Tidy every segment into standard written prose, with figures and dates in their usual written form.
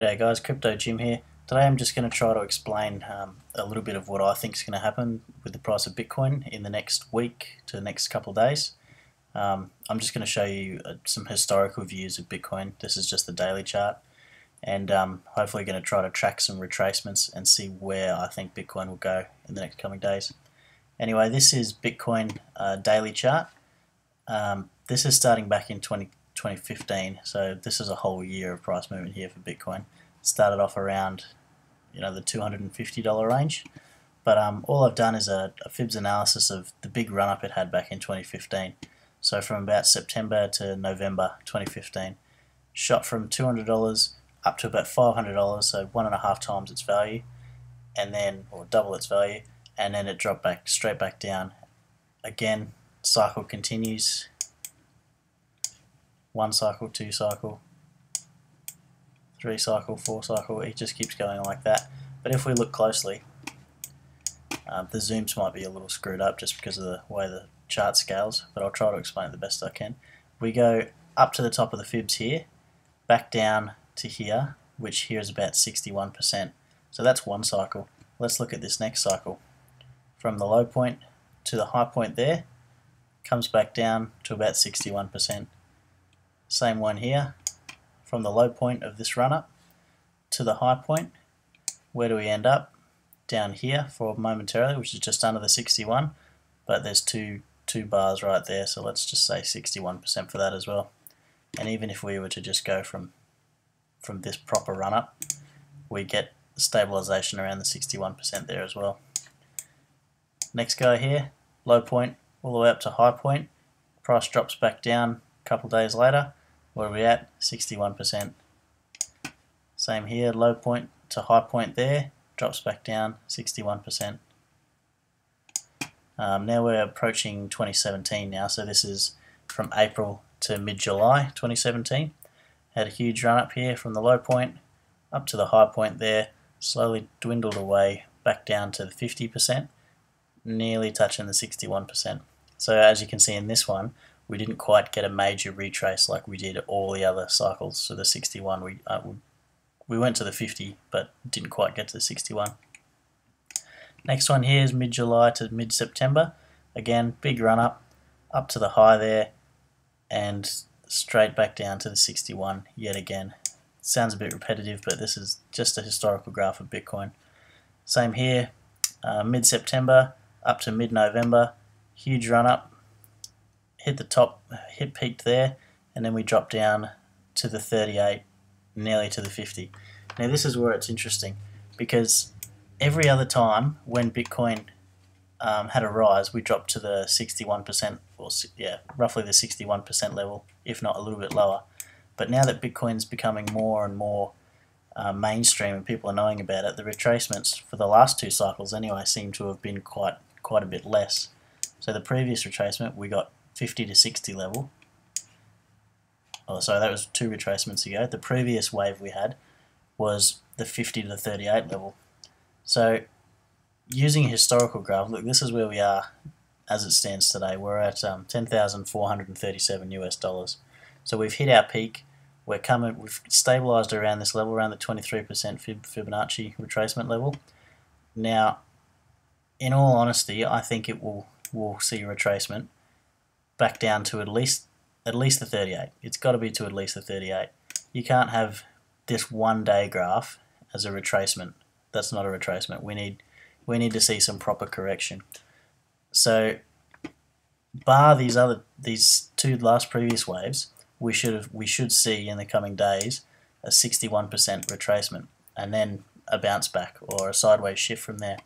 G'day guys, Crypto Jim here. Today I'm just going to try to explain a little bit of what I think is going to happen with the price of Bitcoin in the next week to the next couple of days. I'm just going to show you some historical views of Bitcoin. This is just the daily chart, and hopefully going to try to track some retracements and see where I think Bitcoin will go in the next coming days. Anyway, this is Bitcoin daily chart. This is starting back in 2015, so this is a whole year of price movement here for Bitcoin. It started off around the $250 range, but all I've done is a Fibs analysis of the big run up it had back in 2015. So from about September to November 2015, shot from $200 up to about $500, so 1.5 times its value, and then or double its value, and then it dropped back straight back down. Again, cycle continues. One cycle, two cycle, three cycle, four cycle, it just keeps going like that. But if we look closely, the zooms might be a little screwed up just because of the way the chart scales, but I'll try to explain it the best I can. We go up to the top of the fibs here, back down to here, which here is about 61%. So that's one cycle. Let's look at this next cycle. From the low point to the high point there, comes back down to about 61%. Same one here, from the low point of this run up to the high point. Where do we end up? Down here for momentarily, which is just under the 61, but there's two bars right there, so let's just say 61% for that as well. And even if we were to just go from this proper run up, we get stabilization around the 61% there as well. Next guy here, low point all the way up to high point, price drops back down a couple days later. Where are we at? 61%. Same here, low point to high point there, drops back down, 61%. Now we're approaching 2017 now, so this is from April to mid-July 2017. Had a huge run up here from the low point up to the high point there, slowly dwindled away back down to the 50%, nearly touching the 61%. So as you can see in this one, we didn't quite get a major retrace like we did all the other cycles. So the 61, we went to the 50, but didn't quite get to the 61. Next one here is mid-July to mid-September. Again, big run up to the high there, and straight back down to the 61 yet again. Sounds a bit repetitive, but this is just a historical graph of Bitcoin. Same here, mid-September up to mid-November, huge run up. Hit the top, peaked there, and then we dropped down to the 38, nearly to the 50. Now this is where it's interesting, because every other time when Bitcoin had a rise, we dropped to the 61%, or roughly the 61% level, if not a little bit lower. But now that Bitcoin's becoming more and more mainstream and people are knowing about it, the retracements for the last two cycles anyway seem to have been quite a bit less. So the previous retracement we got 50 to 60 level. Oh, sorry, that was two retracements ago. The previous wave we had was the 50 to 38 level. So using a historical graph, look, this is where we are as it stands today. We're at 10,437 US dollars. So we've hit our peak. We've stabilized around this level, around the 23% Fibonacci retracement level. Now, in all honesty, I think we'll see a retracement back down to at least the 38. It's got to be to at least the 38. You can't have this one day graph as a retracement. That's not a retracement. We need to see some proper correction. So bar these two last previous waves, we should see in the coming days a 61% retracement and then a bounce back or a sideways shift from there.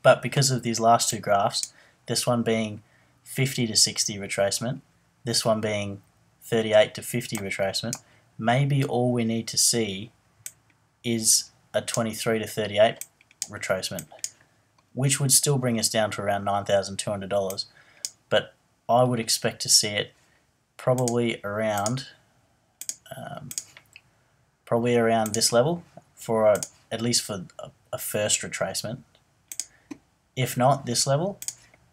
But because of these last two graphs, this one being 50 to 60 retracement, this one being 38 to 50 retracement, maybe all we need to see is a 23 to 38 retracement, which would still bring us down to around $9,200, but I would expect to see it probably around this level for at least for a first retracement, if not this level,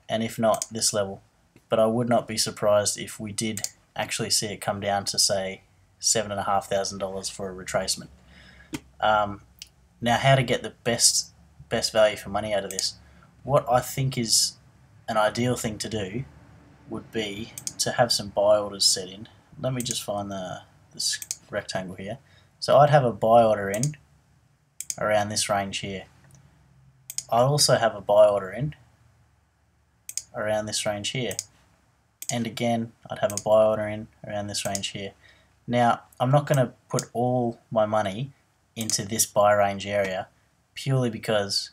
and if not this level. But I would not be surprised if we did actually see it come down to, say, $7,500 for a retracement. Now, how to get the best value for money out of this? What I think is an ideal thing to do would be to have some buy orders set in. Let me just find this rectangle here. So I'd have a buy order in around this range here. I'd also have a buy order in around this range here. And again, I'd have a buy order in around this range here. Now, I'm not going to put all my money into this buy range area purely because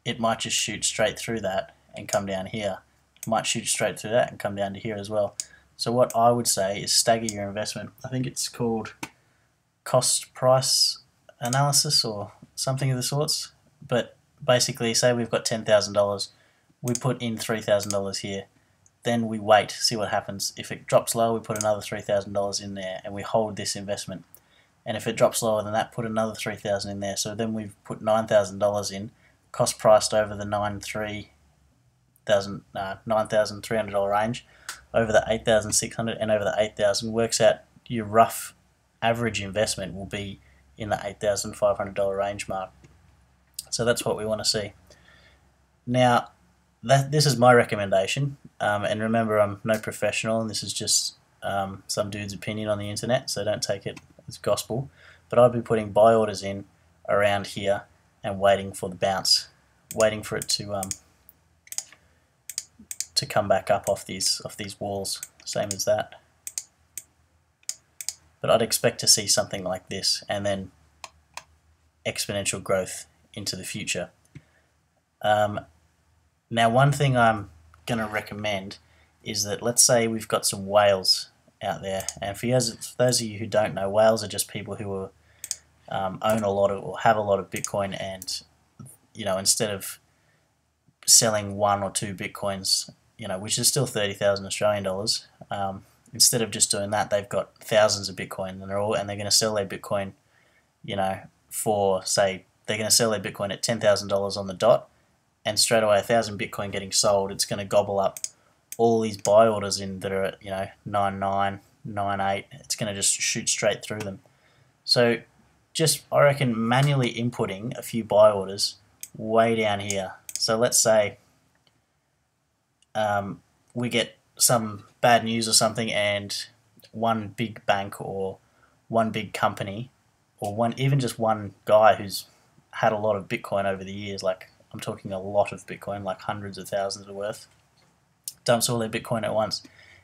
it might just shoot straight through that and come down here. It might shoot straight through that and come down to here as well. So what I would say is stagger your investment. I think it's called cost price analysis or something of the sorts. But basically, say we've got $10,000, we put in $3,000 here. Then we wait, see what happens. If it drops lower, we put another $3,000 in there and we hold this investment. And if it drops lower than that, put another $3,000 in there. So then we've put $9,000 in, cost priced over the $9,300 range, over the $8,600 and over the $8,000, works out your rough average investment will be in the $8,500 range mark. So that's what we want to see. Now, this is my recommendation, and remember, I'm no professional, and this is just some dude's opinion on the internet, so don't take it as gospel. But I'd be putting buy orders in around here and waiting for the bounce, waiting for it to come back up off these walls, same as that. But I'd expect to see something like this, and then exponential growth into the future. Now, one thing I'm going to recommend is that, let's say we've got some whales out there, and for those of you who don't know, whales are just people who are, own a lot of or have a lot of Bitcoin, and instead of selling 1 or 2 Bitcoins, which is still 30,000 Australian dollars, instead of just doing that, they've got thousands of Bitcoin, and they're going to sell their Bitcoin, for, say, they're going to sell their Bitcoin at $10,000 on the dot. And straight away, 1,000 Bitcoin getting sold, it's going to gobble up all these buy orders in that are at 9.9, 9.8. It's going to just shoot straight through them. So just, I reckon, manually inputting a few buy orders way down here. So let's say we get some bad news or something, and one big bank or one big company or even just one guy who's had a lot of Bitcoin over the years, like I'm talking a lot of Bitcoin, like hundreds of thousands of worth, dumps all their Bitcoin at once.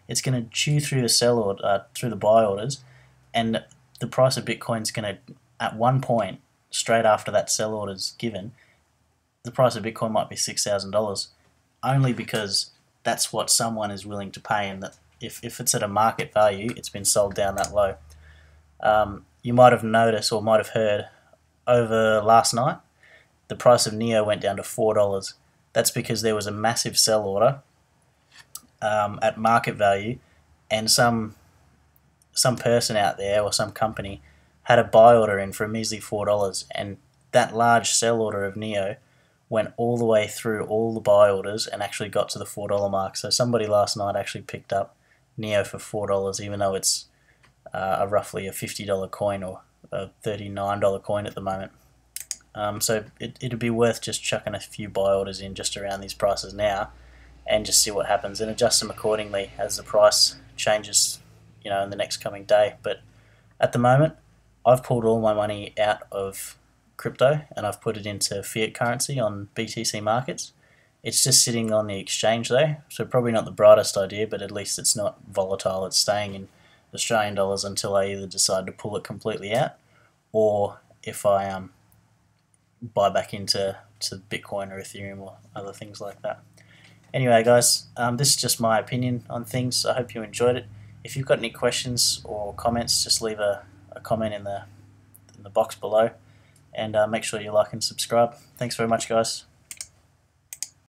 It's going to chew through through the buy orders, and the price of Bitcoin is going to, at one point, straight after that sell order's given, the price of Bitcoin might be $6,000, only because that's what someone is willing to pay, and that if it's at a market value, it's been sold down that low. You might have noticed or might have heard over last night, the price of NEO went down to $4. That's because there was a massive sell order at market value, and some person out there or some company had a buy order in for a measly $4, and that large sell order of NEO went all the way through all the buy orders and actually got to the $4 mark. So somebody last night actually picked up NEO for $4, even though it's roughly a $50 coin or a $39 coin at the moment. So it'd be worth just chucking a few buy orders in just around these prices now, and just see what happens and adjust them accordingly as the price changes, in the next coming day. But at the moment, I've pulled all my money out of crypto and I've put it into fiat currency on BTC markets. It's just sitting on the exchange though, so probably not the brightest idea, but at least it's not volatile. It's staying in Australian dollars until I either decide to pull it completely out, or if I buy back into Bitcoin or Ethereum or other things like that. Anyway, guys, this is just my opinion on things. I hope you enjoyed it. If you've got any questions or comments, just leave a comment in the box below, and make sure you like and subscribe. Thanks very much, guys.